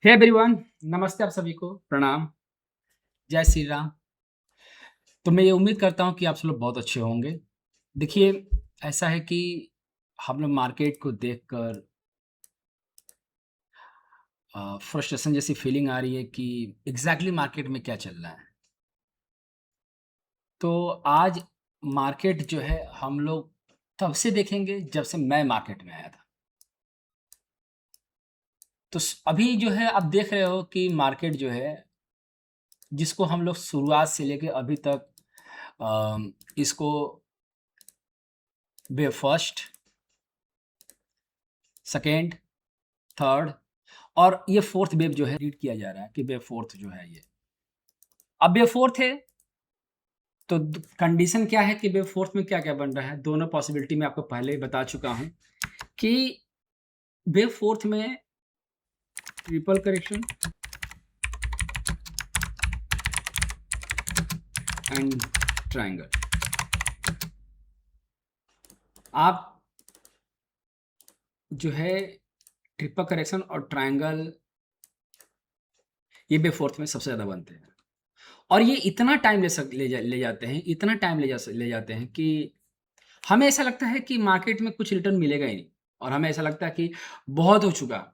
Hey everyone, नमस्ते आप सभी को, प्रणाम, जय श्री राम। तो मैं ये उम्मीद करता हूँ कि आप सब लोग बहुत अच्छे होंगे। देखिए, ऐसा है कि हम लोग मार्केट को देखकर फ्रस्ट्रेशन जैसी फीलिंग आ रही है कि एग्ज़ैक्टली मार्केट में क्या चल रहा है। तो आज मार्केट जो है हम लोग तब से देखेंगे जब से मैं मार्केट में आया था। तो अभी जो है आप देख रहे हो कि मार्केट जो है जिसको हम लोग शुरुआत से लेके अभी तक इसको वेव फर्स्ट, सेकेंड, थर्ड और ये फोर्थ वेव जो है रीड किया जा रहा है कि वेव फोर्थ जो है ये। अब वेव फोर्थ है तो कंडीशन क्या है कि वेव फोर्थ में क्या-क्या बन रहा है? दोनों पॉसिबिलिटी मैं आपको पहले ही बता चुका हूँ कि वेव फोर्थ में ट्रिपल करेक्शन एंड ट्रायंगल। आप जो है ट्रिपल करेक्शन और ट्रायंगल ये वेव फोर्थ में सबसे ज़्यादा बनते हैं और ये इतना टाइम ले जाते हैं, इतना टाइम ले जाते हैं कि हमें ऐसा लगता है कि मार्केट में कुछ रिटर्न मिलेगा ही नहीं और हमें ऐसा लगता है कि बहुत हो चुका।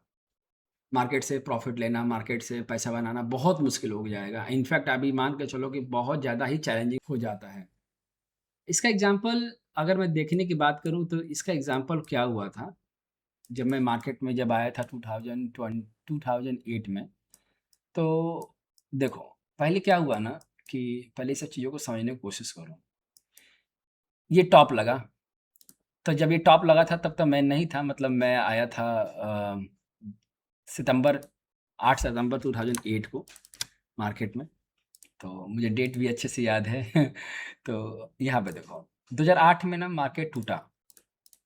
मार्केट से प्रॉफ़िट लेना, मार्केट से पैसा बनाना बहुत मुश्किल हो जाएगा। इनफैक्ट अभी मान के चलो कि बहुत ज़्यादा ही चैलेंजिंग हो जाता है। इसका एग्ज़ाम्पल अगर मैं देखने की बात करूँ तो इसका एग्ज़ाम्पल क्या हुआ था, जब मैं मार्केट में जब आया था 2008 में। तो देखो, पहले क्या हुआ ना कि पहले सब चीज़ों को समझने की कोशिश करो। ये टॉप लगा, तो जब ये टॉप लगा था तब तो मैं नहीं था, मतलब मैं आया था सितंबर 8 सितंबर 2008 को मार्केट में। तो मुझे डेट भी अच्छे से याद है। तो यहाँ पे देखो 2008 में ना मार्केट टूटा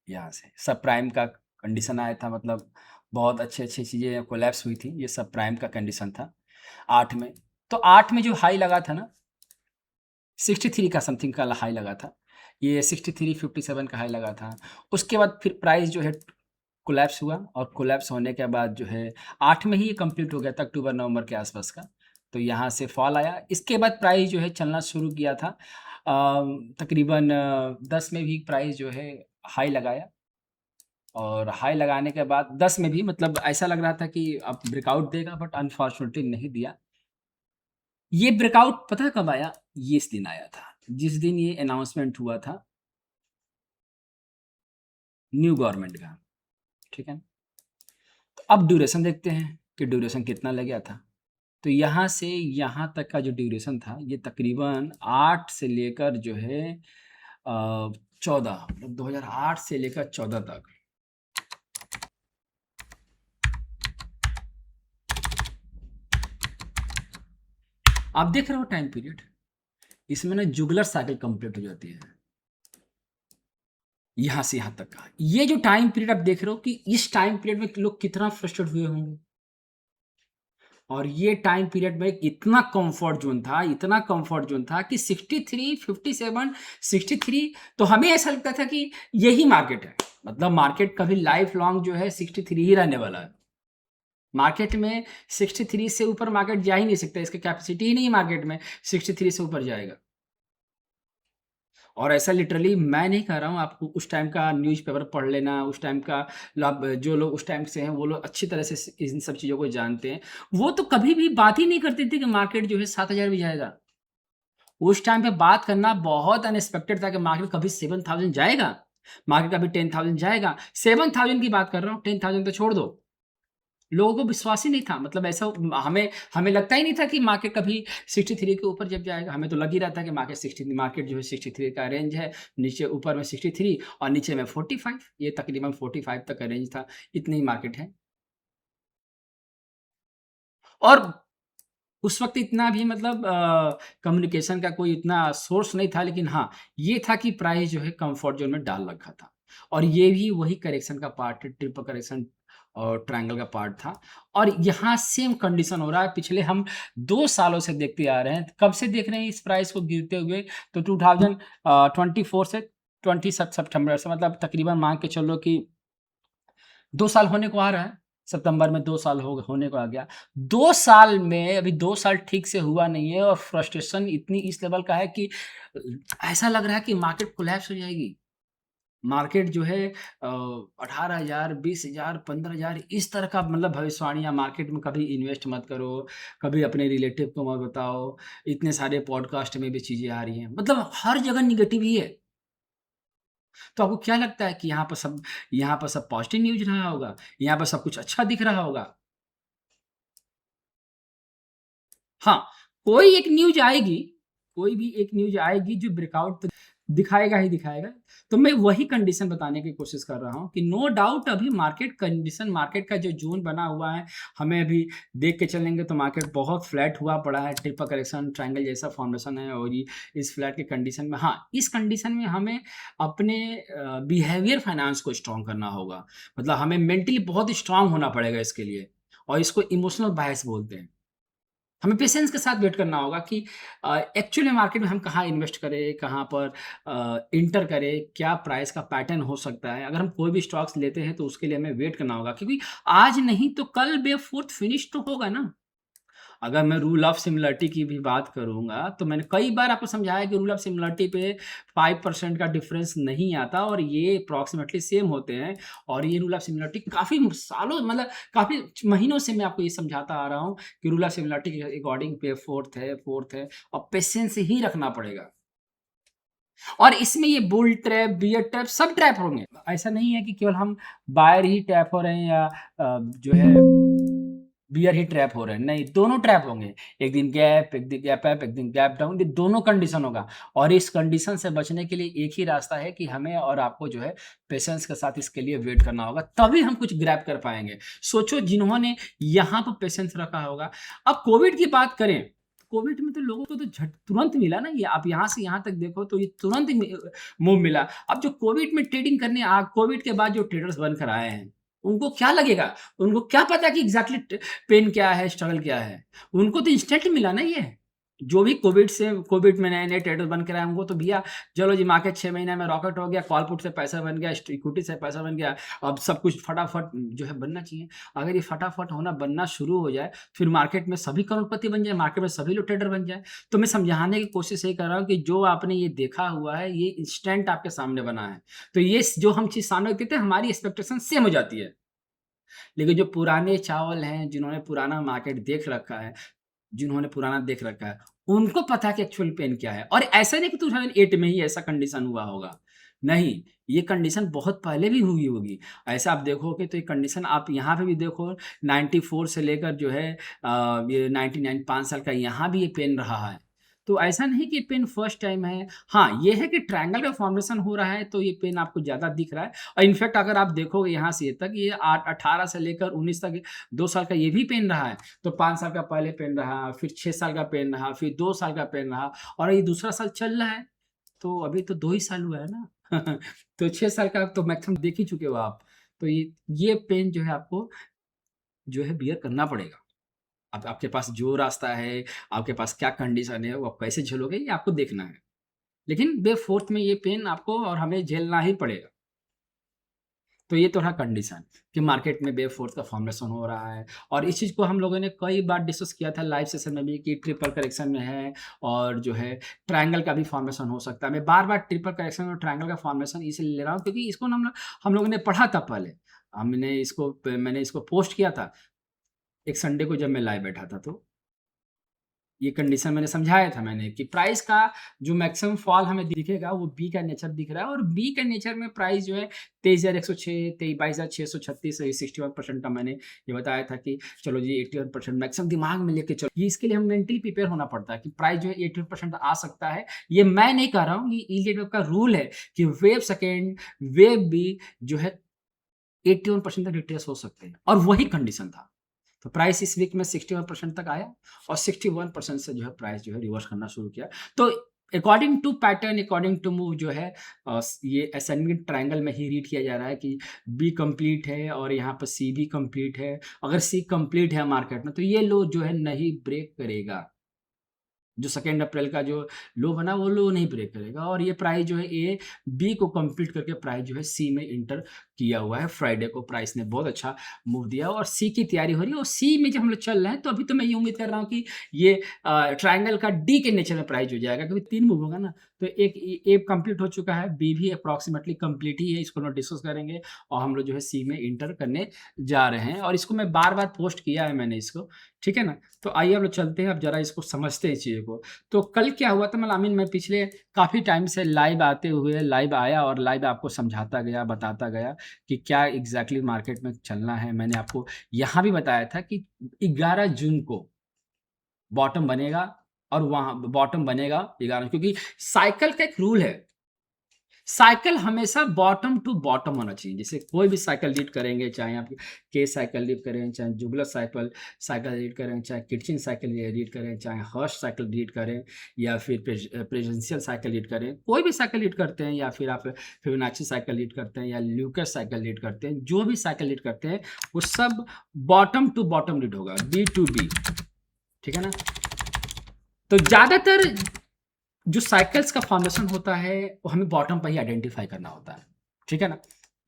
यहाँ से। सब प्राइम का कंडीशन आया था, मतलब बहुत अच्छी-अच्छी चीज़ें कोलैप्स हुई थी। ये सब प्राइम का कंडीशन था 8 में। तो 8 में जो हाई लगा था ना 63 का समथिंग का हाई लगा था। ये 63, 57 का हाई लगा था। उसके बाद फिर प्राइस जो है कोलैप्स हुआ और कोलैप्स होने के बाद जो है 8 में ही ये कंप्लीट हो गया था अक्टूबर-नवंबर के आसपास का। तो यहाँ से फॉल आया। इसके बाद प्राइस जो है चलना शुरू किया था। तकरीबन 10 में भी प्राइस जो है हाई लगाया और हाई लगाने के बाद 10 में भी मतलब ऐसा लग रहा था कि अब ब्रेकआउट देगा, बट अनफॉर्चुनेटली नहीं दिया। ये ब्रेकआउट पता है कब आया? ये इस दिन आया था, जिस दिन ये अनाउंसमेंट हुआ था न्यू गवर्नमेंट का, ठीक है? तो अब ड्यूरेशन देखते हैं कि ड्यूरेशन कितना लग गया था। तो यहाँ से यहाँ तक का जो ड्यूरेशन था, ये तकरीबन 8 से लेकर जो है 14, मतलब 2008 से लेकर 14 तक। आप देख रहे हो टाइम पीरियड, इसमें ना जुगलर साइकिल कंप्लीट हो जाती है। यहाँ से यहाँ तक का। ये जो टाइम पीरियड आप देख रहे हो कि इस टाइम पीरियड में लोग कितना फ्रस्ट्रेट हुए होंगे। और ये टाइम पीरियड में इतना इतना कंफर्ट ज़ोन था कि 63, 57, 63 तो हमें ऐसा लगता था कि यही मार्केट है। मतलब मार्केट कभी लाइफ लॉन्ग जो है 63 ही रहने वाला है। मार्केट में 63 से ऊपर मार्केट जा ही नहीं सकता, इसकी कैपेसिटी ही नहीं है मार्केट में 63 से ऊपर जाएगा। और ऐसा लिटरली मैं नहीं कह रहा हूँ, आपको उस टाइम का न्यूज़पेपर पढ़ लेना, उस टाइम का लब जो लोग उस टाइम से हैं, वो लोग अच्छी तरह से इन सब चीज़ों को जानते हैं। वो तो कभी भी बात ही नहीं करते थे कि मार्केट जो है 7000 भी जाएगा। उस टाइम पे बात करना बहुत अनएक्सपेक्टेड था कि मार्केट कभी 7000 जाएगा, मार्केट कभी 10000 जाएगा। 7000 की बात कर रहा हूँ, 10000 तो छोड़ दो। लोगों को विश्वास ही नहीं था, मतलब ऐसा हमें हमें लगता ही नहीं था कि मार्केट कभी 63 के ऊपर जब जाएगा। हमें तो लग ही रहा था कि मार्केट जो है 63 का रेंज है, नीचे ऊपर में 63 और नीचे में 45, ये तकरीबन 45 तक का रेंज था, इतनी ही मार्केट है। और उस वक़्त इतना भी मतलब कम्युनिकेशन का कोई इतना सोर्स नहीं था, लेकिन हाँ, ये था कि प्राइस जो है कम्फर्ट ज़ोन में डाल रखा था। और ये भी वही करेक्शन का पार्ट है, ट्रिपल करेक्शन और ट्रायंगल का पार्ट था। और यहाँ सेम कंडीशन हो रहा है, पिछले हम 2 सालों से देखते आ रहे हैं। कब से देख रहे हैं इस प्राइस को गिरते हुए? तो 2024 से 20 सितंबर से, मतलब तकरीबन मान के चलो कि 2 साल होने को आ रहा है। सितंबर में 2 साल होने को आ गया। 2 साल में अभी 2 साल ठीक से हुआ नहीं है और फ्रस्ट्रेशन इतनी इस लेवल का है कि ऐसा लग रहा है कि मार्केट कोलैप्स हो जाएगी। मार्केट जो है 18,000, 20,000, 15,000 इस तरह का मतलब भविष्यवाणियाँ मार्केट में कभी इन्वेस्ट मत करो, कभी अपने रिलेटिव को मत बताओ, इतने सारे पॉडकास्ट में भी चीज़ें आ रही हैं। मतलब हर जगह नेगेटिव ही है। तो आपको क्या लगता है कि यहाँ पर सब पॉज़िटिव न्यूज़ रहा होगा? यहाँ पर सब कुछ अच्छा दिख रहा होगा? हाँ, कोई एक न्यूज़ आएगी, कोई भी एक न्यूज़ आएगी जो ब्रेकआउट तो दिखाएगा ही दिखाएगा। तो मैं वही कंडीशन बताने की कोशिश कर रहा हूँ कि नो डाउट अभी मार्केट कंडीशन मार्केट का जो ज़ोन बना हुआ है, हमें अभी देख के चलेंगे तो मार्केट बहुत फ्लैट हुआ पड़ा है, ट्रिपल करेक्शन ट्रायंगल जैसा फॉर्मेशन है और ये इस फ्लैट के कंडीशन में हाँ, इस कंडीशन में हमें अपने बिहेवियर फाइनेंस को स्ट्रॉन्ग करना होगा। मतलब हमें मेंटली बहुत स्ट्रॉन्ग होना पड़ेगा इसके लिए और इसको इमोशनल बायस बोलते हैं। हमें पेशेंस के साथ वेट करना होगा कि एक्चुअली मार्केट में हम कहाँ इन्वेस्ट करें, कहाँ पर एंटर करें, क्या प्राइस का पैटर्न हो सकता है। अगर हम कोई भी स्टॉक्स लेते हैं तो उसके लिए हमें वेट करना होगा क्योंकि आज नहीं तो कल बेयर फोर्थ फिनिश तो होगा ना। अगर मैं रूल ऑफ सिमिलरिटी की भी बात करूँगा, तो मैंने कई बार आपको समझाया कि रूल ऑफ सिमिलरिटी पे 5% का डिफरेंस नहीं आता और ये अप्रॉक्सिमेटली सेम होते हैं और ये रूल ऑफ सिमिलरिटी काफ़ी सालों मतलब काफ़ी महीनों से मैं आपको ये समझाता आ रहा हूँ कि रूल ऑफ सिमिलरिटी के अकॉर्डिंग पे फोर्थ है और पेशेंस ही रखना पड़ेगा। और इसमें ये बुल ट्रैप, बियर ट्रैप सब ट्रैप होंगे। ऐसा नहीं है कि केवल हम बायर ही ट्रैप हो रहे हैं या जो है बियर ही ट्रैप हो रहे हैं, नहीं दोनों ट्रैप होंगे। एक दिन गैप, एक दिन गैप अप, एक दिन गैप डाउन, ये दोनों कंडीशन होगा और इस कंडीशन से बचने के लिए एक ही रास्ता है कि हमें और आपको जो है पेशेंस के साथ इसके लिए वेट करना होगा, तभी हम कुछ ग्रैब कर पाएँगे। सोचो जिन्होंने यहाँ पर पेशेंस रखा होगा। अब कोविड की बात करें, कोविड में तो लोगों को तो झट तुरंत मिला ना ये आप यहाँ से यहाँ तक देखो तो ये तुरंत मूव मिला। अब जो कोविड में ट्रेडिंग करने कोविड के बाद जो ट्रेडर्स बनकर आए हैं, उनको क्या लगेगा? उनको क्या पता कि एग्ज़ैक्टली पेन क्या है, स्ट्रगल क्या है? उनको तो इंस्टेंट मिला ना ये। जो भी कोविड में नए-नए ट्रेडर बन के आए उनको तो भैया चलो जी मार्केट 6 महीने में रॉकेट हो गया, कॉल पुट से पैसा बन गया, इक्विटी से पैसा बन गया। अब सब कुछ फटाफट जो है बनना चाहिए। अगर ये फटाफट होना बनना शुरू हो जाए, फिर मार्केट में सभी करोड़पति बन जाए, मार्केट में सभी लोग ट्रेडर बन जाएँ। तो मैं समझाने की कोशिश यही कर रहा हूँ कि जो आपने ये देखा हुआ है, ये इंस्टेंट आपके सामने बना है। तो ये जो हम चीज़ सामने देखते हैं, हमारी एक्सपेक्टेशन सेम हो जाती है। लेकिन जो पुराने चावल हैं, जिन्होंने पुराना मार्केट देख रखा है, जिन्होंने पुराना देख रखा है, उनको पता है कि एक्चुअल पेन क्या है और ऐसा नहीं कि 2008 में ही ऐसा कंडीशन हुआ होगा। नहीं, ये कंडीशन बहुत पहले भी हुई होगी। ऐसा आप देखोगे तो ये कंडीशन आप यहाँ पे भी देखो 94 से लेकर जो है ये 99 5 साल का यहाँ भी ये पेन रहा है। तो ऐसा नहीं कि पेन फर्स्ट टाइम है। हाँ, ये है कि ट्रायंगल का फॉर्मेशन हो रहा है तो ये पेन आपको ज़्यादा दिख रहा है और इनफैक्ट अगर आप देखोगे यहाँ से ये तक ये 18 से लेकर 19 तक 2 साल का ये भी पेन रहा है। तो 5 साल का पहले पेन रहा, फिर 6 साल का पेन रहा, फिर 2 साल का पेन रहा और ये दूसरा साल चल रहा है। तो अभी तो 2 ही साल हुआ है ना। तो 6 साल का तो मैक्सिमम देख ही चुके हो आप। तो ये पेन जो है आपको जो है बियर करना पड़ेगा। अब आपके पास जो रास्ता है, आपके पास क्या कंडीशन है, वो आप कैसे झेलोगे ये आपको देखना है। लेकिन डे 4th में ये पेन आपको और हमें झेलना ही पड़ेगा। तो ये तो रहा कंडीशन कि मार्केट में वेव फोर्स का फॉर्मेशन हो रहा है और इस चीज़ को हम लोगों ने कई बार डिस्कस किया था लाइव सेशन में भी कि ट्रिपल करेक्शन में है और जो है ट्रायंगल का भी फॉर्मेशन हो सकता है। मैं बार-बार ट्रिपल करेक्शन और ट्रायंगल का फॉर्मेशन इसलिए ले रहा हूँ क्योंकि इसको हम लोगों ने पढ़ा था पहले। मैंने इसको पोस्ट किया था एक संडे को जब मैं लाइव बैठा था तो। ये कंडीशन मैंने समझाया था मैंने कि प्राइस का जो मैक्सिमम फॉल हमें दिखेगा वो बी का नेचर दिख रहा है और बी के नेचर में प्राइस जो है 23,106 22,636 61% का मैंने ये बताया था कि चलो जी 81% मैक्सिमम दिमाग में लेके चलो ये इसके लिए हम मेंटली प्रिपेयर होना पड़ता है कि प्राइस जो है 81% आ सकता है। ये मैं नहीं कह रहा हूँ, ये ईल्ड का रूल है कि वेव सेकेंड वेव बी जो है 81% तक रिट्रेस हो सकते हैं और वही कंडीशन था। तो प्राइस इस वीक में 61% तक आया और 61% से जो है प्राइस जो है रिवर्स करना शुरू किया। तो according to pattern, according to move जो है ये असेंडिंग ट्रायंगल में ही रीड किया जा रहा है कि बी कंप्लीट है और यहाँ पर सी भी कंप्लीट है। अगर सी कंप्लीट है मार्केट में तो ये लो जो है नहीं ब्रेक करेगा। जो 2 अप्रैल का जो लो बना वो लो नहीं ब्रेक करेगा, और ये प्राइस जो है ए बी को कंप्लीट करके प्राइस जो है सी में इंटर किया हुआ है। फ्राइडे को प्राइस ने बहुत अच्छा मूव दिया और सी की तैयारी हो रही है, और सी में जब हम लोग चल रहे हैं तो अभी तो मैं ये उम्मीद कर रहा हूँ कि ये ट्राइंगल का डी के नेचर में प्राइस हो जाएगा, क्योंकि 3 मूव होगा ना, तो एक ए कंप्लीट हो चुका है, बी भी अप्रॉक्सीमेटली कंप्लीट ही है, इसको हम डिस्कस करेंगे और हम लोग जो है सी में इंटर करने जा रहे हैं, और इसको मैं बार बार पोस्ट किया है मैंने इसको, ठीक है ना। तो आइए अब लोग चलते हैं, अब जरा इसको समझते हैं इस चीज़ को। तो कल क्या हुआ था, मतलब आमीन मैं पिछले काफ़ी टाइम से लाइव आते हुए लाइव आया और लाइव आपको समझाता गया, बताता गया कि क्या एग्जैक्टली मार्केट में चलना है। मैंने आपको यहाँ भी बताया था कि 11 जून को बॉटम बनेगा, और वहाँ बॉटम बनेगा 11, क्योंकि साइकिल का एक रूल है, साइकिल हमेशा बॉटम टू बॉटम होना चाहिए। जैसे कोई भी साइकिल रीड करेंगे, चाहे आप के साइकिल रीड करें, चाहे जुगलर साइकिल साइकिल रीड करें, चाहे किटचिन साइकिल रीड करें, चाहे हर्ष साइकिल रीड करें, या फिर प्रेजेंशियल साइकिल रीड करें, कोई भी साइकिल रीड करते हैं, या फिर आप फिबोनाची साइकिल रीड करते हैं, या ल्यूकस साइकिल रीड करते हैं, जो भी साइकिल रीड करते हैं वो सब बॉटम टू बॉटम रीड होगा, बी टू बी, ठीक है ना। तो ज़्यादातर जो साइकिल्स का फॉर्मेशन होता है वो हमें बॉटम पर ही आइडेंटिफाई करना होता है, ठीक है ना।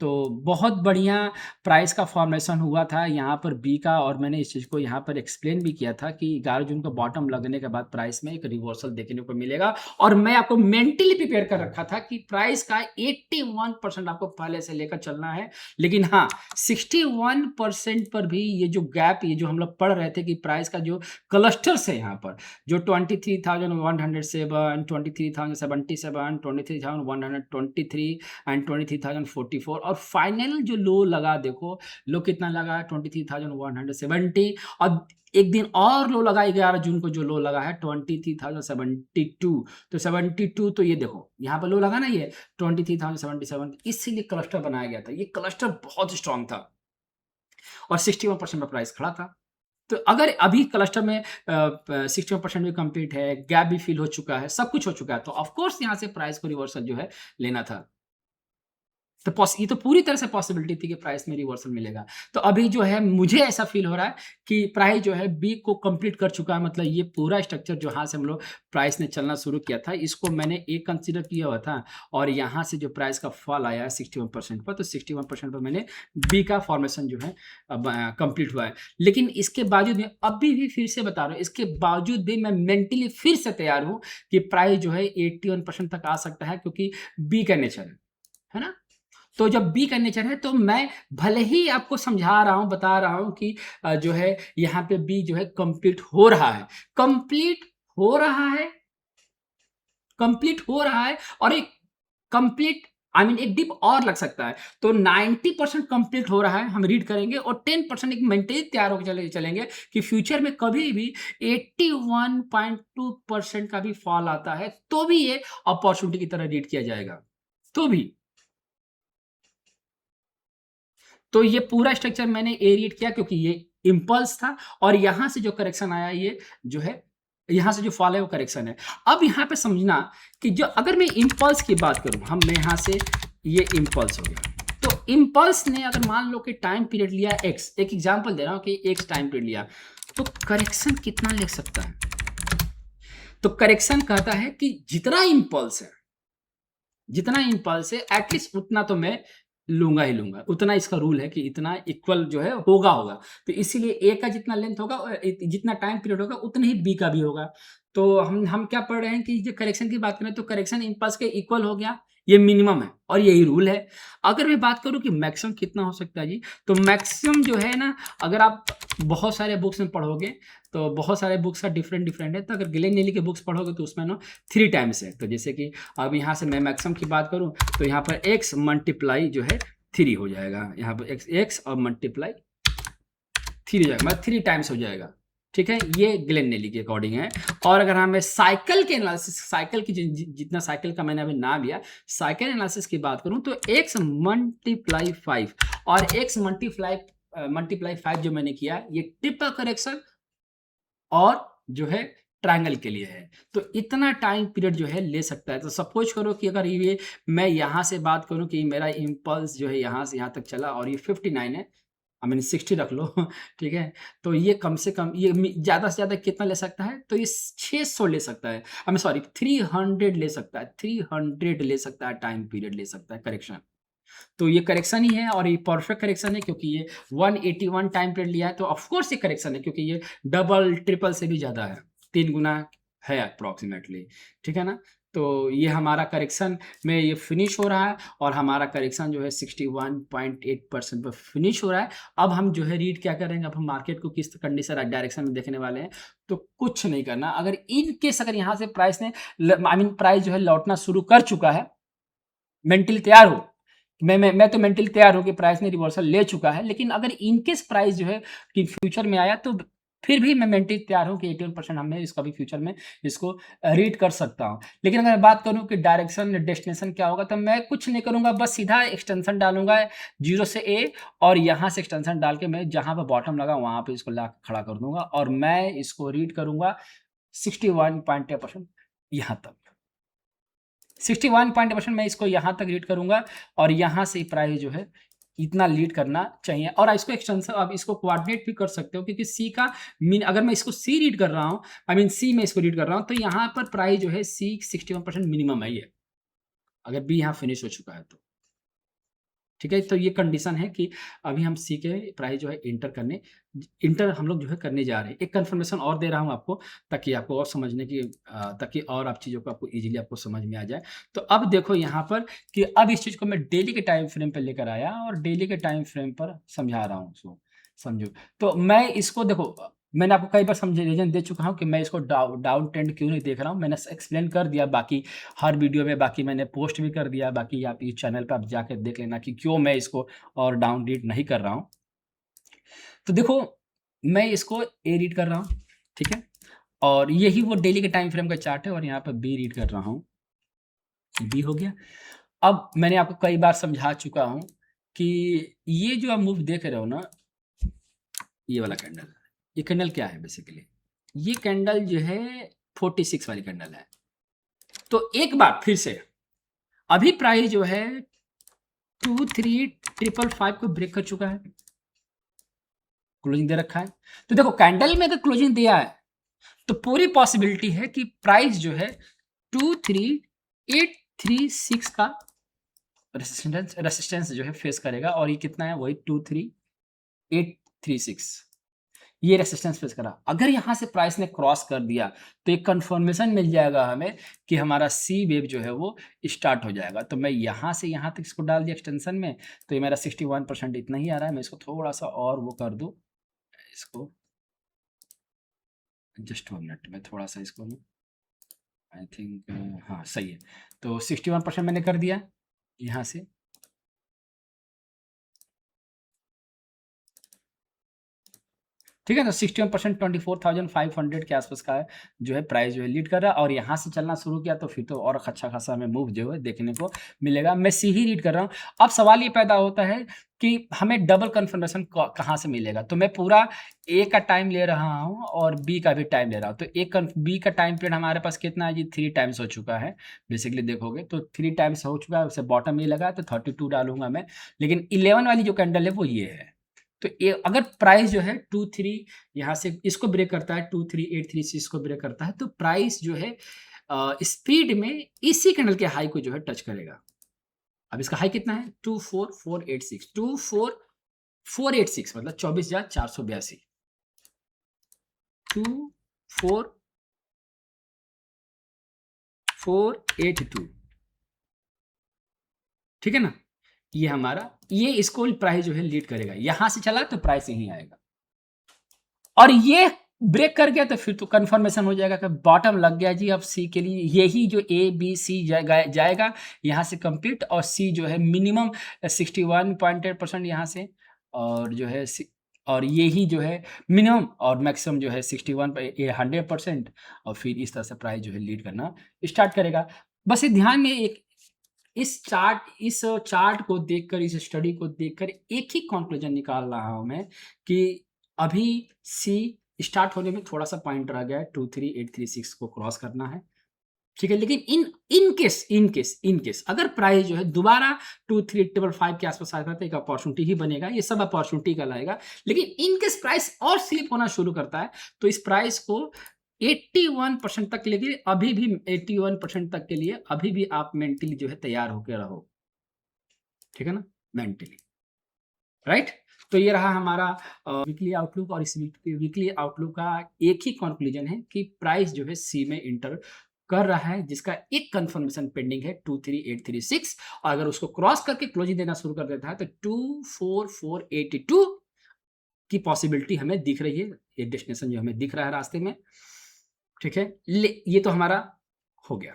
तो बहुत बढ़िया प्राइस का फॉर्मेशन हुआ था यहाँ पर बी का, और मैंने इस चीज़ को यहाँ पर एक्सप्लेन भी किया था कि 11 जून को बॉटम लगने के बाद प्राइस में एक रिवर्सल देखने को मिलेगा, और मैं आपको मेंटली प्रिपेयर कर रखा था कि प्राइस का 81% आपको पहले से लेकर चलना है। लेकिन हाँ, 61% पर भी ये जो गैप, ये जो हम लोग पढ़ रहे थे कि प्राइस का जो क्लस्टर्स है यहाँ पर, जो 23,107, 23,077, 23,123 एंड 23,044, और फाइनल जो लो लगा, देखो लो कितना लगा, 23,170, और एक दिन और लो लगा 11 जून को, जो लो लगा है 23,072। तो 72, तो ये देखो यहाँ पर लो लगा ना, ये 23,077, इसीलिए क्लस्टर बनाया गया था। ये क्लस्टर बहुत स्ट्रांग था और 61% पर प्राइस खड़ा था। तो अगर अभी क्लस्टर में 61% भी कंप्लीट है, गैप भी फिल हो चुका है, सब कुछ हो चुका है, तो ऑफ कोर्स यहाँ से प्राइस को रिवर्सल जो है लेना था। तो ये तो पूरी तरह से पॉसिबिलिटी थी कि प्राइस में रिवर्सल मिलेगा। तो अभी जो है मुझे ऐसा फील हो रहा है कि प्राइस जो है बी को कंप्लीट कर चुका है, मतलब ये पूरा स्ट्रक्चर जो यहाँ से हम लोग प्राइस ने चलना शुरू किया था, इसको मैंने एक कंसीडर किया हुआ था, और यहाँ से जो प्राइस का फॉल आया है 61% पर, तो 61% पर मैंने बी का फॉर्मेशन जो है अब कंप्लीट हुआ है। लेकिन इसके बावजूद में अभी भी फिर से बता रहा हूँ, इसके बावजूद भी मैं मेंटली फिर से तैयार हूँ कि प्राइस जो है 81% तक आ सकता है, क्योंकि बी का नेचर है ना। तो जब बी का नेचर है, तो मैं भले ही आपको समझा रहा हूँ, बता रहा हूँ कि जो है यहाँ पे बी जो है कंप्लीट हो रहा है, कंप्लीट हो रहा है, कंप्लीट हो रहा है, और एक कंप्लीट एक डिप और लग सकता है। तो 90% कंप्लीट हो रहा है, हम रीड करेंगे, और 10% एक मेंटली तैयार होकर चलेंगे कि फ्यूचर में कभी भी 81.2% का भी फॉल आता है तो भी ये अपॉर्चुनिटी की तरह रीड किया जाएगा, तो भी। तो ये पूरा स्ट्रक्चर मैंने ए रीड किया, क्योंकि ये इम्पल्स था, और यहाँ से जो करेक्शन आया, ये जो है यहाँ से जो फॉल है वो करेक्शन है। अब यहाँ पे समझना कि जो अगर मैं इम्पल्स की बात करूँ, हम मैं यहाँ से, ये इम्पल्स हो गया, तो इम्पल्स ने अगर मान लो कि टाइम पीरियड लिया एक्स, एक एग्जाम्पल दे रहा हूँ कि एक्स टाइम पीरियड लिया, तो करेक्शन कितना ले सकता है। तो करेक्शन कहता है कि जितना इम्पल्स है एटलीस्ट उतना तो मैं लूंगा ही लूंगा, उतना इसका रूल है कि इतना इक्वल जो है होगा। तो इसीलिए ए का जितना लेंथ होगा, जितना टाइम पीरियड होगा, उतना ही बी का भी होगा। तो हम क्या पढ़ रहे हैं कि जो करेक्शन की बात करें, तो करेक्शन इम्पल्स के इक्वल हो गया, ये मिनिमम है और यही रूल है। अगर मैं बात करूं कि मैक्सिमम कितना हो सकता है जी, तो मैक्सिमम जो है ना, अगर आप बहुत सारे बुक्स में पढ़ोगे, तो बहुत सारे बुक्स का डिफरेंट है, तो अगर गिलेन-नेली के बुक्स पढ़ोगे तो उसमें ना 3 टाइम्स है। तो जैसे कि अब यहाँ से मैं मैक्सिमम की बात करूँ, तो यहाँ पर x मल्टीप्लाई जो है 3 हो जाएगा, यहाँ पर x और मल्टीप्लाई 3 हो जाएगा, मतलब 3 टाइम्स हो जाएगा, ठीक है। ये ग्लेन-नेली के अकॉर्डिंग है। और अगर हमें साइकिल के एनालिसिस, साइकिल की जितना साइकिल का मैंने अभी नाम लिया, साइकिल एनालिसिस की बात करूं, तो x मल्टीप्लाई 5 और x मल्टीप्लाई 5 जो मैंने किया, ये ट्रिपल करेक्शन और जो है ट्रायंगल के लिए है। तो इतना टाइम पीरियड जो है ले सकता है। तो सपोज करो कि अगर ये मैं यहाँ से बात करूँ कि मेरा इम्पल्स जो है यहाँ से यहाँ तक चला और ये 59 है, आई मीन 60 रख लो ठीक है। तो ये कम से कम ये ज़्यादा से ज़्यादा कितना ले सकता है, तो ये 600 ले सकता है, आई मीन सॉरी 300 ले सकता है, 300 ले सकता है, टाइम पीरियड ले सकता है करेक्शन। तो ये करेक्शन ही है और ये परफेक्ट करेक्शन है, क्योंकि ये 181 टाइम पीरियड लिया है, तो ऑफ कोर्स ये करेक्शन है, क्योंकि ये डबल ट्रिपल से भी ज़्यादा है, 3 गुना है अप्रॉक्सीमेटली, ठीक है ना। तो ये हमारा करेक्शन में ये फिनिश हो रहा है और हमारा करेक्शन जो है 61.8% पर फिनिश हो रहा है। अब हम जो है रीड क्या करेंगे, अब हम मार्केट को किस कंडीशन डायरेक्शन में देखने वाले हैं। तो कुछ नहीं करना, अगर इन केस अगर यहाँ से प्राइस ने आई मीन प्राइस जो है लौटना शुरू कर चुका है, मेंटली तैयार हो, मैं तो मेंटली तैयार हूँ कि प्राइस ने रिवर्सल ले चुका है, लेकिन अगर इनकेस प्राइस जो है कि फ्यूचर में आया, तो फिर भी मैं मेंटली तैयार हूँ कि 81% हमें इसका भी फ्यूचर में इसको रीड कर सकता हूँ। लेकिन अगर मैं बात करूँ कि डायरेक्शन डेस्टिनेशन क्या होगा, तो मैं कुछ नहीं करूँगा, बस सीधा एक्सटेंशन डालूंगा 0 से ए, और यहाँ से एक्सटेंशन डाल के मैं जहाँ पर बॉटम लगा वहाँ पे इसको ला खड़ा कर दूंगा और मैं इसको रीड करूँगा 61.8% यहाँ तक। 61% मैं इसको यहाँ तक रीड करूँगा और यहाँ से प्राइस जो है इतना लीड करना चाहिए। और इसको एक्सटेंशन आप इसको कोऑर्डिनेट भी कर सकते हो, क्योंकि सी का मीन अगर मैं इसको सी रीड कर रहा हूँ, आई मीन सी में इसको रीड कर रहा हूँ, तो यहाँ पर प्राइस जो है सी 61% मिनिमम है ये, अगर बी यहाँ फिनिश हो चुका है तो, ठीक है। तो ये कंडीशन है कि अभी हम सी के प्राइस जो है इंटर हम लोग जो है करने जा रहे हैं। एक कंफर्मेशन और दे रहा हूँ आपको, ताकि आपको और समझने की ताकि और आप चीज़ों को आपको इजीली आपको समझ में आ जाए। तो अब देखो यहाँ पर कि अब इस चीज़ को मैं डेली के टाइम फ्रेम पे लेकर आया और डेली के टाइम फ्रेम पर समझा रहा हूँ उसको, समझो। तो मैं इसको देखो, मैंने आपको कई बार समझे रीजन दे चुका हूँ कि मैं इसको डाउन ट्रेंड क्यों नहीं देख रहा हूँ, मैंने एक्सप्लेन कर दिया बाकी हर वीडियो में, बाकी मैंने पोस्ट भी कर दिया, बाकी आप इस चैनल पे आप जाके देख लेना कि क्यों मैं इसको और डाउन रीड नहीं कर रहा हूँ। तो देखो, मैं इसको ए रीड कर रहा हूँ, ठीक है, और यही वो डेली के टाइम फ्रेम का चार्ट है और यहाँ पर बी रीड कर रहा हूँ, बी हो गया। अब मैंने आपको कई बार समझा चुका हूँ कि ये जो आप मूव देख रहे हो ना, ये वाला कैंडल, ये कैंडल क्या है बेसिकली, ये कैंडल जो है 46 वाली कैंडल है। तो एक बार फिर से अभी प्राइस जो है 2355 को ब्रेक कर चुका है, क्लोजिंग दे रखा है। तो देखो कैंडल में अगर क्लोजिंग दिया है तो पूरी पॉसिबिलिटी है कि प्राइस जो है 23836 का रेसिस्टेंस जो है फेस करेगा, और ये कितना है, वही 23836 ये रेसिस्टेंस फेस करा। अगर यहाँ से प्राइस ने क्रॉस कर दिया तो एक कंफर्मेशन मिल जाएगा हमें कि हमारा सी वेव जो है वो स्टार्ट हो जाएगा। तो मैं यहाँ से यहाँ तक इसको डाल दिया एक्सटेंशन में, तो ये मेरा 61% इतना ही आ रहा है। मैं इसको थोड़ा सा और वो कर दूँ, इसको जस्ट 1 मिनट में थोड़ा सा इसको, आई थिंक हाँ सही है। तो 61% मैंने कर दिया यहाँ से, ठीक है ना। 61% 24,500 के आसपास का है जो है प्राइस जो है लीड कर रहा है, और यहाँ से चलना शुरू किया तो फिर तो और अच्छा खासा हमें मूव जो है देखने को मिलेगा। मैं सी ही रीड कर रहा हूँ। अब सवाल ये पैदा होता है कि हमें डबल कन्फर्मेशन कहाँ से मिलेगा। तो मैं पूरा ए का टाइम ले रहा हूँ और बी का भी टाइम ले रहा हूँ। तो बी का टाइम पीरियड हमारे पास कितना है जी, 3 टाइम्स हो चुका है। बेसिकली देखोगे तो 3 टाइम्स हो चुका है, उससे बॉटम ये लगा है तो 32 डालूंगा मैं। लेकिन 11 वाली जो कैंडल है वो ये है। तो ये अगर प्राइस जो है 23 यहाँ से इसको ब्रेक करता है, 23836 को ब्रेक करता है, तो प्राइस जो है स्पीड में इसी कैंडल के हाई को जो है टच करेगा। अब इसका हाई कितना है, 24486, 24486 मतलब 24,482, 24482, ठीक है ना। ये हमारा ये इसको प्राइस जो है लीड करेगा, यहां से चला तो प्राइस यहीं आएगा, और ये ब्रेक कर गया तो फिर तो कंफर्मेशन हो जाएगा कि बॉटम लग गया जी। अब सी के लिए यही जो ए बी सी जाएगा यहाँ से कंप्लीट, और सी जो है मिनिमम 61.8% यहाँ से, और जो है और यही जो है मिनिमम और मैक्सिमम जो है 100%, और फिर इस तरह से प्राइस जो है लीड करना स्टार्ट करेगा। बस ये ध्यान में इस चार्ट को देखकर, इस स्टडी को देखकर एक ही कंक्लूजन निकाल रहा हूं मैं कि अभी सी स्टार्ट होने में थोड़ा सा पॉइंट रह गया है, 23836 को क्रॉस करना है। ठीक है, लेकिन इन केस अगर प्राइस जो है दोबारा 2355 के आसपास आता है तो एक अपॉर्चुनिटी ही बनेगा, ये सब अपॉर्चुनिटी कहलाएगा। लेकिन इन केस प्राइस और स्लिप होना शुरू करता है तो इस प्राइस को 81% तक लेके अभी भी 81% तक के लिए अभी भी आप मेंटली जो है तैयार होकर रहो, ठीक है ना, मेंटली, राइट। तो ये रहा हमारा वीकली आउटलुक, और इस वीकली आउटलुक का एक ही कंक्लूजन है कि प्राइस जो है सी में इंटर कर रहा है, जिसका एक कंफर्मेशन पेंडिंग है 23836, और अगर उसको क्रॉस करके क्लोजिंग देना शुरू कर देता है तो 24482 की पॉसिबिलिटी हमें दिख रही है, ये डेस्टिनेशन जो हमें दिख रहा है रास्ते में, ठीक है। ये तो हमारा हो गया।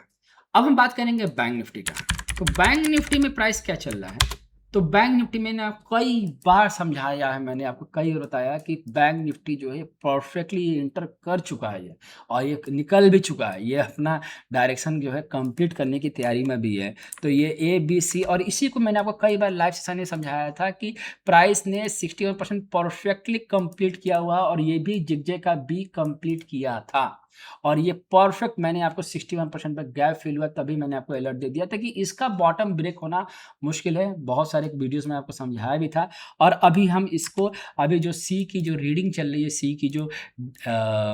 अब हम बात करेंगे बैंक निफ्टी का। तो बैंक निफ्टी में प्राइस क्या चल रहा है? तो बैंक निफ्टी मैंने आपको कई बार समझाया है, मैंने आपको कई बार बताया कि बैंक निफ्टी जो है परफेक्टली इंटर कर चुका है ये, और ये निकल भी चुका है, ये अपना डायरेक्शन जो है कंप्लीट करने की तैयारी में भी है। तो ये ए बी सी, और इसी को मैंने आपको कई बार लाइव सेशन में समझाया था कि प्राइस ने 61% परफेक्टली कंप्लीट किया हुआ, और ये भी जिग्जे का बी कंप्लीट किया था, और ये परफेक्ट मैंने आपको 61% पे गैप फिल हुआ, तभी मैंने आपको अलर्ट दे दिया था कि इसका बॉटम ब्रेक होना मुश्किल है। बहुत सारे वीडियोस में आपको समझाया भी था। और अभी हम इसको, अभी जो सी की जो रीडिंग चल रही है, सी की जो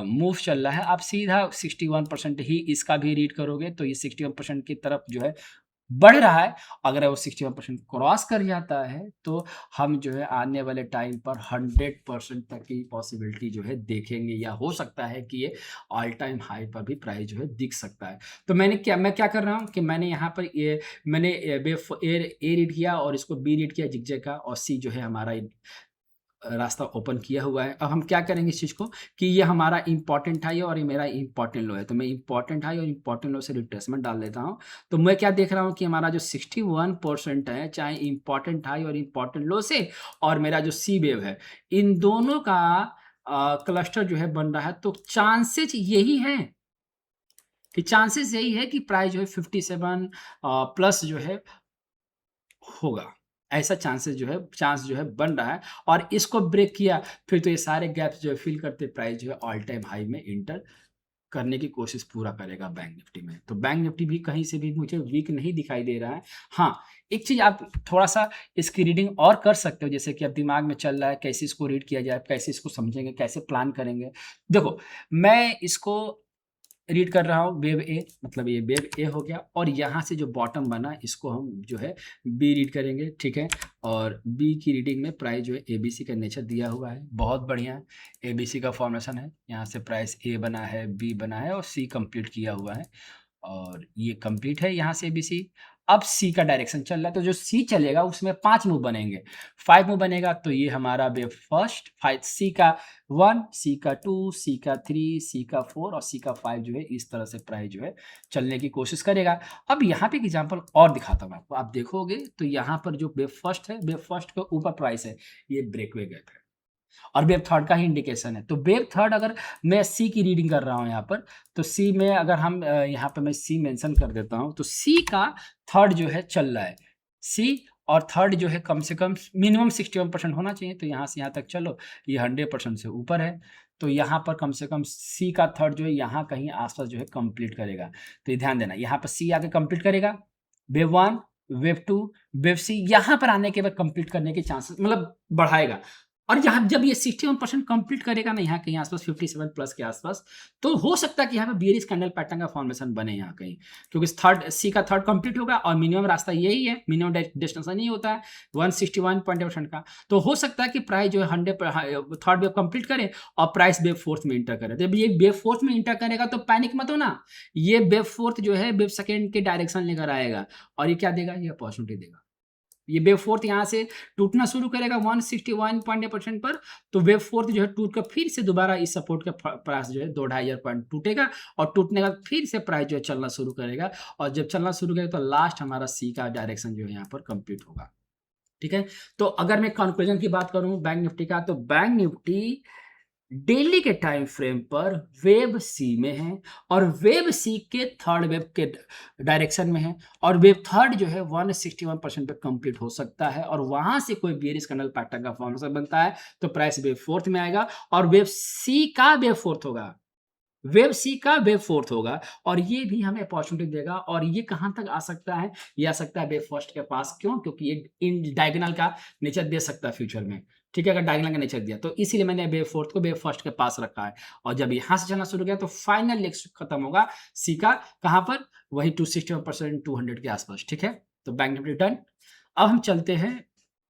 मूव चल रहा है, आप सीधा 61% ही इसका भी रीड करोगे तो ये 61% की तरफ जो है बढ़ रहा है। अगर वो 61% क्रॉस कर जाता है तो हम जो है आने वाले टाइम पर 100% तक की पॉसिबिलिटी जो है देखेंगे, या हो सकता है कि ये ऑल टाइम हाई पर भी प्राइस जो है दिख सकता है। तो मैं क्या कर रहा हूँ कि मैंने यहाँ पर ये मैंने ए रीड किया और इसको बी रीड किया जिगजैग का, और सी जो है हमारा रास्ता ओपन किया हुआ है। अब हम क्या करेंगे इस चीज़ को कि ये हमारा इंपॉर्टेंट हाई है और ये मेरा इंपॉर्टेंट लो है, तो मैं इंपॉर्टेंट हाई और इंपॉर्टेंट लो से रिट्रेसमेंट डाल देता हूँ। तो मैं क्या देख रहा हूँ कि हमारा जो 61% है, चाहे इंपॉर्टेंट हाई और इंपॉर्टेंट लो से, और मेरा जो सी वेव है, इन दोनों का क्लस्टर जो है बन रहा है, तो चांसेस यही हैं कि चांसेस यही है कि प्राइस जो है 57 प्लस जो है होगा। ऐसा चांस जो है बन रहा है, और इसको ब्रेक किया फिर तो ये सारे गैप्स जो है फिल करते प्राइस जो है ऑल टाइम हाई में इंटर करने की कोशिश पूरा करेगा बैंक निफ्टी में। तो बैंक निफ्टी भी कहीं से भी मुझे वीक नहीं दिखाई दे रहा है। हाँ, एक चीज़ आप थोड़ा-सा इसकी रीडिंग और कर सकते हो, जैसे कि अब दिमाग में चल रहा है कैसे इसको रीड किया जाए, कैसे इसको समझेंगे, कैसे प्लान करेंगे। देखो, मैं इसको रीड कर रहा हूँ वेव ए, मतलब ये वेव ए हो गया, और यहाँ से जो बॉटम बना इसको हम जो है बी रीड करेंगे, ठीक है। और बी की रीडिंग में प्राइस जो है ए बी सी का नेचर दिया हुआ है, बहुत बढ़िया है। ए बी सी का फॉर्मेशन है, यहाँ से प्राइस ए बना है, बी बना है, और सी कंप्लीट किया हुआ है, और ये कंप्लीट है यहाँ से एबीसी। अब सी का डायरेक्शन चल रहा है, तो जो सी चलेगा उसमें 5 मूव बनेंगे, 5 मूव बनेगा, तो ये हमारा वेव फर्स्ट 5, सी का 1, सी का 2, सी का 3, सी का 4 और सी का 5 जो है इस तरह से प्राइस जो है चलने की कोशिश करेगा। अब यहाँ पे एक एग्जांपल और दिखाता हूँ आपको, आप देखोगे तो यहाँ पर जो वेव फर्स्ट है, वेव फर्स्ट के ऊपर प्राइस है, ये ब्रेकवे गैप है, और वेव थर्ड का ही इंडिकेशन है। तो वेव थर्ड अगर मैं सी की रीडिंग कर रहा हूँ यहाँ पर, तो सी में अगर हम यहाँ पे मैं सी मेंशन कर देता हूँ, तो सी का थर्ड जो है चल रहा है, सी और थर्ड जो है कम से कम मिनिमम 61% होना चाहिए, तो यहाँ से यहाँ तक चलो, ये 100% से ऊपर है, तो यहाँ पर कम से कम सी का थर्ड जो है यहाँ कहीं आसपास जो है कंप्लीट करेगा। तो ये ध्यान देना, यहाँ पर सी आके कंप्लीट करेगा, wave one, wave two, wave C यहाँ पर आने के बाद कंप्लीट करने के चांसेस मतलब बढ़ाएगा। और यहाँ जब ये 61% कंप्लीट करेगा ना, यहाँ कहीं आसपास 57 प्लस के आसपास, तो हो सकता है कि यहाँ पे बेयरिश कैंडल पैटर्न का फॉर्मेशन बने यहाँ कहीं, क्योंकि थर्ड सी का थर्ड कंप्लीट होगा और मिनिमम रास्ता यही है, मिनिमम डेस्टिनेशन ही होता है 161% का। तो हो सकता है कि प्राइस जो है 100 थर्ड वेव कंप्लीट करे और प्राइस वेव फोर्थ में इंटर करे। जब ये वेव फोर्थ में इंटर करेगा तो पैनिक मत होना, ये वेव फोर्थ जो है वेव सेकेंड के डायरेक्शन लेकर आएगा, और ये क्या देगा, ये अपॉर्चुनिटी देगा। ये वेव फोर्थ यहाँ से टूटना शुरू करेगा 161% पर, तो वेव फोर्थ जो है टूट कर फिर से दोबारा इस सपोर्ट का प्राइस जो है 2-2.5 पॉइंट टूटेगा, और टूटने का फिर से प्राइस जो है चलना शुरू करेगा, और जब चलना शुरू करेगा तो लास्ट हमारा सी का डायरेक्शन जो है यहाँ पर कंप्लीट होगा, ठीक है। तो अगर मैं कंक्लूजन की बात करूं बैंक निफ्टी का, तो बैंक निफ्टी डेली के टाइम फ्रेम पर वेव सी में है, और वेव सी के थर्ड वेव के डायरेक्शन में है, और वेव थर्ड जो है 161% पे कंप्लीट हो सकता है, और वहां से कोई बेयरिश कैंडल पैटर्न का फॉर्मेशन बनता है तो प्राइस वेव फोर्थ में आएगा, और वेव सी का वेव फोर्थ होगा, वेव सी का वेव फोर्थ होगा और ये भी हमें अपॉर्चुनिटी देगा और ये कहाँ तक आ सकता है, ये आ सकता है वेव फर्स्ट के पास। क्यों? क्योंकि ये इन डायगोनल का नेचर दे सकता है फ्यूचर में, ठीक है, अगर डायगोनल का नेचर दिया तो इसीलिए मैंने वेव फोर्थ को वेव फर्स्ट के पास रखा है। और जब यहाँ से चलना शुरू किया तो फाइनल लेग खत्म होगा सी का, कहाँ पर, वही 261% 200 के आसपास, ठीक है। तो बैंक निफ्टी डन। अब हम चलते हैं,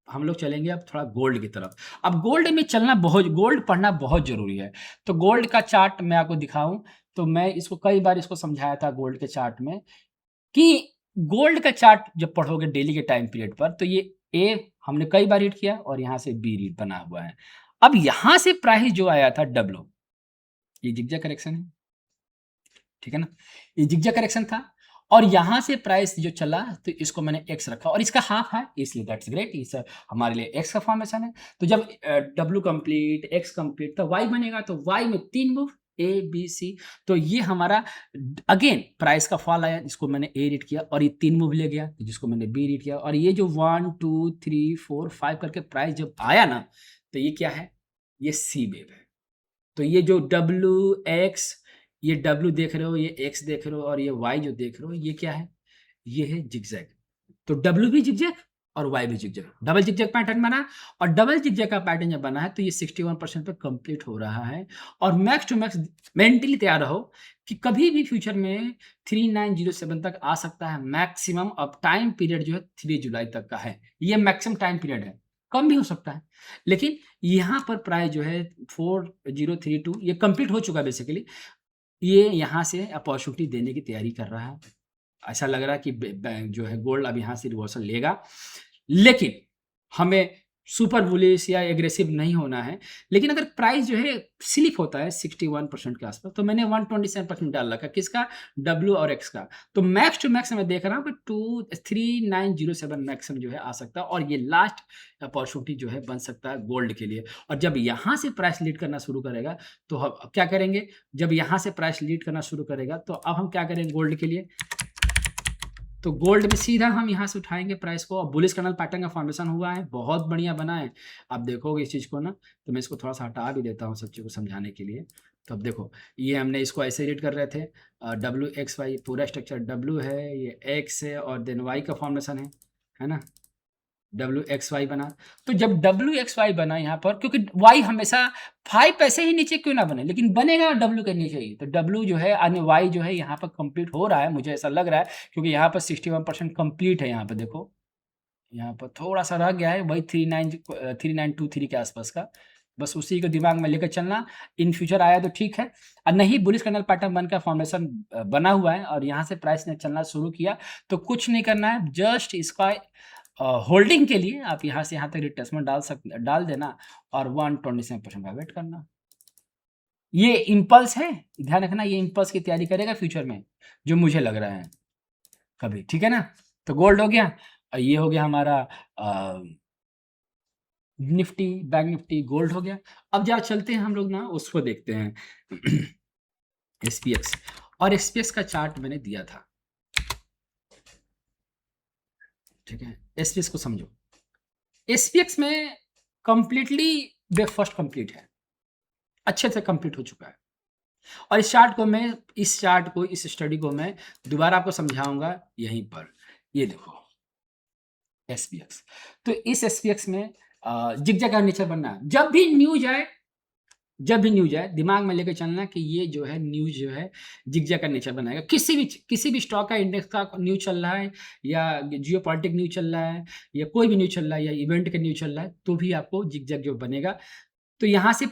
हम लोग चलेंगे अब थोड़ा गोल्ड की तरफ। अब गोल्ड में चलना बहुत, गोल्ड पढ़ना बहुत जरूरी है। तो गोल्ड का चार्ट मैं आपको दिखाऊं तो मैं इसको कई बार इसको समझाया था गोल्ड के चार्ट में कि गोल्ड का चार्ट जब पढ़ोगे डेली के टाइम पीरियड पर तो ये ए हमने कई बार रीड किया और यहाँ से बी रीड बना हुआ है। अब यहाँ से प्राइस जो आया था डब्ल्यू, ये जिगजैग करेक्शन है, ठीक है ना, ये जिगजैग करेक्शन था और यहाँ से प्राइस जो चला तो इसको मैंने एक्स रखा और इसका हाफ है इसलिए दैट्स ग्रेट, इस हमारे लिए एक्स का फॉर्मेशन है। तो जब डब्ल्यू कंप्लीट एक्स कंप्लीट तो वाई बनेगा, तो वाई में 3 मूव ए बी सी, तो ये हमारा अगेन प्राइस का फॉल आया जिसको मैंने ए रीड किया और ये 3 मूव ले गया जिसको मैंने बी रीड किया और ये जो 1 2 3 4 5 करके प्राइस जब आया ना तो ये क्या है, ये सी वेव है। तो ये जो डब्ल्यू एक्स, ये डब्ल्यू देख रहे हो, ये एक्स देख रहे हो और ये वाई जो देख रहे हो ये क्या है, ये है जिगजैग। तो डब्ल्यू भी जिगजैग और वाई भी जिगजैग, डबल जिगजैग पैटर्न बना और डबल जिगजैग का पैटर्न जब बना है तो ये 61% पे कंप्लीट हो रहा है। और मैक्स टू मैक्स मेंटली तैयार रहो कि कभी भी फ्यूचर में 3907 तक आ सकता है मैक्सिमम। अब टाइम पीरियड जो है 3 जुलाई तक का है, ये मैक्सिमम टाइम पीरियड है, कम भी हो सकता है। लेकिन यहाँ पर प्राइस जो है 4032 ये कंप्लीट हो चुका है बेसिकली, ये यहाँ से अपॉर्चुनिटी देने की तैयारी कर रहा है। ऐसा लग रहा है कि जो है गोल्ड अब यहाँ से रिवर्सल लेगा, लेकिन हमें सुपर बुलिश या एग्रेसिव नहीं होना है। लेकिन अगर प्राइस जो है स्लिप होता है 61% के आसपास तो मैंने 127% डाल रखा, किसका, डब्ल्यू और एक्स का। तो मैक्स टू मैक्स मैं देख रहा हूँ कि 23907 मैक्सिमम जो है आ सकता है और ये लास्ट अपॉर्चुनिटी जो है बन सकता है गोल्ड के लिए। और जब यहाँ से प्राइस लीड करना शुरू करेगा तो हम क्या करेंगे, जब यहाँ से प्राइस लीड करना शुरू करेगा तो अब हम क्या करेंगे गोल्ड के लिए, तो गोल्ड में सीधा हम यहाँ से उठाएंगे प्राइस को। बुलिश कैंडल पैटर्न का फॉर्मेशन हुआ है, बहुत बढ़िया बना है। आप देखोगे इस चीज़ को ना, तो मैं इसको थोड़ा सा हटा भी देता हूँ सब चीज़ को समझाने के लिए। तो अब देखो ये हमने इसको ऐसे रीड कर रहे थे, डब्ल्यू एक्स वाई पूरा स्ट्रक्चर डब्ल्यू है, ये एक्स है और देन वाई का फॉर्मेशन है ना, डब्ल्यू एक्स वाई बना। तो जब डब्ल्यू एक्स वाई बना यहाँ पर, क्योंकि वाई हमेशा 5 ऐसे ही नीचे क्यों ना बने, लेकिन बनेगा डब्ल्यू के नीचे ही। तो डब्ल्यू जो है अन्य वाई जो है यहाँ पर कंप्लीट हो रहा है, मुझे ऐसा लग रहा है, क्योंकि यहाँ पर 61% कंप्लीट है। यहाँ पर देखो, यहाँ पर थोड़ा सा रह गया है वही 3923 के आसपास का, बस उसी को दिमाग में लेकर चलना। इन फ्यूचर आया तो ठीक है, और नहीं बुलिश कैंडल पैटर्न बनकर फॉर्मेशन बना हुआ है और यहाँ से प्राइस ने चलना शुरू किया तो कुछ नहीं करना है, जस्ट इसका होल्डिंग के लिए आप यहाँ से यहाँ तक रिट्रेसमेंट डाल देना और 127% का वेट करना। ये इम्पल्स है, ध्यान रखना, ये इम्पल्स की तैयारी करेगा फ्यूचर में, जो मुझे लग रहा है कभी, ठीक है ना। तो गोल्ड हो गया और ये हो गया हमारा निफ्टी, बैंक निफ्टी, गोल्ड हो गया। अब जहाँ चलते हैं हम लोग ना उसको देखते हैं एसपीएक्स, और एसपीएक्स का चार्ट मैंने दिया था, ठीक है। एसपीएक्स को समझो, एसपीएक्स में कंप्लीटली ब्रेकफास्ट कंप्लीट है, अच्छे से कंप्लीट हो चुका है। और इस चार्ट को इस स्टडी को मैं दोबारा आपको समझाऊंगा यहीं पर। ये देखो एसपीएक्स, तो इस एसपीएक्स में जिगजैग का नेचर बनना है। जब भी न्यूज आए दिमाग में लेकर चलना कि ये जो है न्यूज जो है जिगजैग का नेचर बनाएगा। किसी भी स्टॉक का इंडेक्स का न्यूज चल रहा है या जियोपॉलिटिक न्यूज चल रहा है या कोई भी न्यूज चल रहा है या इवेंट का न्यूज चल रहा है तो भी आपको जिगजैग जो बनेगा। तो यहाँ से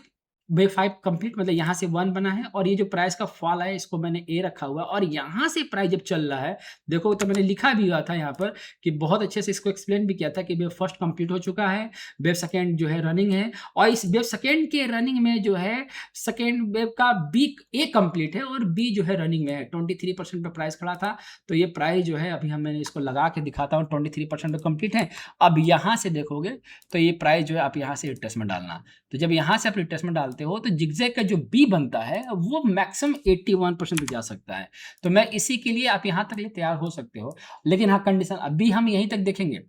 वेव 5 कंप्लीट, मतलब यहाँ से 1 बना है और ये जो प्राइस का फॉल है इसको मैंने ए रखा हुआ, और यहाँ से प्राइस जब चल रहा है देखो, तो मैंने लिखा भी हुआ था यहाँ पर कि बहुत अच्छे से इसको एक्सप्लेन भी किया था कि वेव फर्स्ट कंप्लीट हो चुका है, वेव सेकेंड जो है रनिंग है, और इस वेव सेकेंड के रनिंग में जो है सेकेंड वेव का बी ए कंप्लीट है और बी जो है रनिंग में है। 23% पे प्राइस खड़ा था, तो ये प्राइस जो है अभी मैंने इसको लगा के दिखाता हूँ, 23% पे कंप्लीट है। अब यहाँ से देखोगे तो ये प्राइस जो है आप यहाँ से रिट्रेसमेंट डालना, तो जब यहाँ से आप रिट्रेसमेंट डालते हो तो जिगजैग का जो बी बनता है वो मैक्सिमम 81% पे जा सकता है। तो मैं इसी के लिए आप यहाँ तक लिए तैयार हो सकते हो, लेकिन हाँ कंडीशन अभी हम यहीं तक देखेंगे।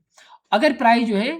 अगर प्राइस जो है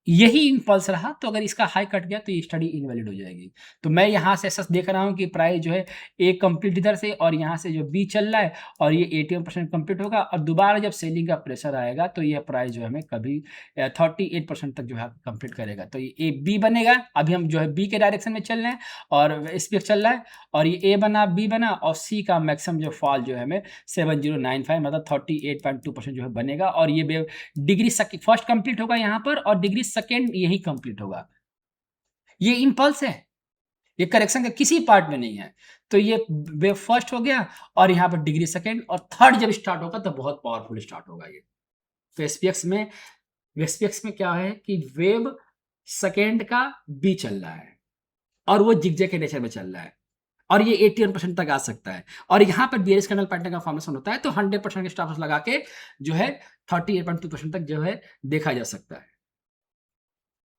यही इम्पल्स रहा, तो अगर इसका हाई कट गया तो ये स्टडी इनवैलिड हो जाएगी। तो मैं यहाँ से ऐसा देख रहा हूँ कि प्राइस जो है ए कंप्लीट इधर से और यहाँ से जो बी चल रहा है और ये 81% कंप्लीट होगा और दोबारा जब सेलिंग का प्रेशर आएगा तो यह प्राइस जो है हमें कभी 38% तक जो है कंप्लीट करेगा। तो ये ए बी बनेगा, अभी हम जो है बी के डायरेक्शन में चल रहे हैं और एसपीएक्स चल रहा है और ये ए बना, बी बना और सी का मैक्सिमम जो फॉल जो है हमें 7095 मतलब 38.2% जो है बनेगा और ये डिग्री फर्स्ट कंप्लीट होगा यहाँ पर और डिग्री सेकेंड यही कंप्लीट होगा। ये इम्पल्स है, ये करेक्शन का किसी पार्ट में नहीं है। तो ये वेव फर्स्ट हो गया और यहाँ पर डिग्री सेकेंड और थर्ड जब स्टार्ट होगा तो बहुत पावरफुल स्टार्ट होगा ये। तो एसपीएक्स में क्या है कि वेव सेकेंड का बी चल रहा है और वो जिगजैग के नेचर में चल रहा है और ये 81% तक आ सकता है और यहाँ पर बियरिश कैंडल पैटर्न का फॉर्मेशन होता है तो 100% के स्टॉप लॉस लगा के जो है 38.2% तक जो है देखा जा सकता है।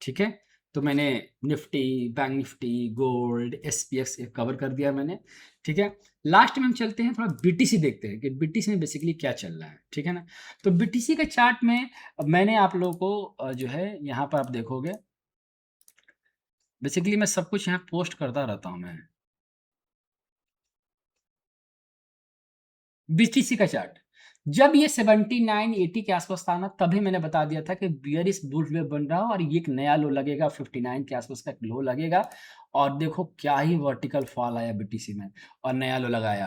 ठीक है, तो मैंने Nifty, bank Nifty, gold, SPX cover कर दिया मैंने। ठीक है, लास्ट में हम चलते हैं, थोड़ा बीटीसी देखते हैं कि बीटीसी में बेसिकली क्या चल रहा है। ठीक है ना, तो बीटीसी के चार्ट में मैंने आप लोगों को जो है यहाँ पर आप देखोगे बेसिकली मैं सब कुछ यहाँ पोस्ट करता रहता हूँ मैं। बीटीसी का चार्ट जब ये 79-80 के आसपास था ना तभी मैंने बता दिया था कि बियरिश बुल वेव बन रहा है और ये एक नया लो लगेगा 59 के आसपास का एक लो लगेगा और देखो क्या ही वर्टिकल फॉल आया बीटीसी में और नया लो लगाया।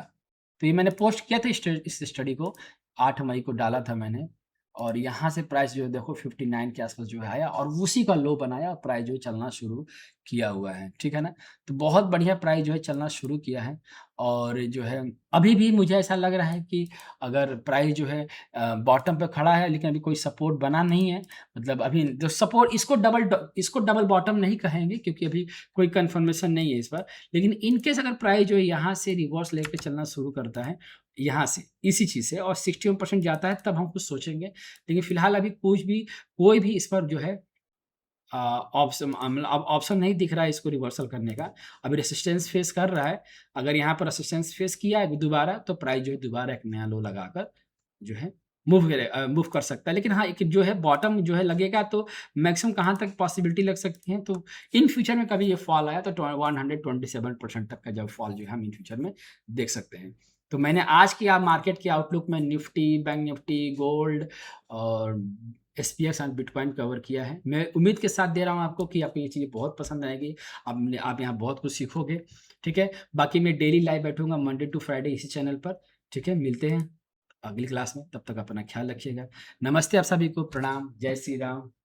तो ये मैंने पोस्ट किया था इस स्टडी को 8 मई को डाला था मैंने और यहाँ से प्राइस जो है देखो 59 के आसपास जो है आया और उसी का लो बनाया और प्राइस जो है चलना शुरू किया हुआ है। ठीक है ना, तो बहुत बढ़िया प्राइस जो है चलना शुरू किया है और जो है अभी भी मुझे ऐसा लग रहा है कि अगर प्राइस जो है बॉटम पे खड़ा है लेकिन अभी कोई सपोर्ट बना नहीं है, मतलब अभी जो सपोर्ट इसको डबल बॉटम नहीं कहेंगे क्योंकि अभी कोई कंफर्मेशन नहीं है इस पर, लेकिन इनकेस अगर प्राइस जो है यहाँ से रिवर्स लेके चलना शुरू करता है यहाँ से इसी चीज़ से और 61% जाता है तब हम कुछ सोचेंगे, लेकिन फिलहाल अभी कोई भी इस पर जो है ऑप्शन मतलब अब ऑप्शन नहीं दिख रहा है इसको रिवर्सल करने का। अभी रेसिस्टेंस फेस कर रहा है, अगर यहाँ पर रेसिस्टेंस फेस किया है दोबारा तो प्राइस जो है दोबारा एक नया लो लगाकर जो है मूव कर सकता है। लेकिन हाँ, एक जो है बॉटम जो है लगेगा तो मैक्सिमम कहाँ तक पॉसिबिलिटी लग सकती है, तो इन फ्यूचर में कभी ये फॉल आया तो 127% तक का जब फॉल जो है हम इन फ्यूचर में देख सकते हैं। तो मैंने आज की मार्केट की आउटलुक में निफ्टी, बैंक निफ्टी, गोल्ड और एसपीएक्स एंड बिटकॉइन कवर किया है। मैं उम्मीद के साथ दे रहा हूँ आपको कि आपको ये चीज़ें बहुत पसंद आएगी, आप यहाँ बहुत कुछ सीखोगे। ठीक है, बाकी मैं डेली लाइव बैठूंगा मंडे टू फ्राइडे इसी चैनल पर। ठीक है, मिलते हैं अगली क्लास में, तब तक अपना ख्याल रखिएगा। नमस्ते आप सभी को, प्रणाम, जय श्री राम।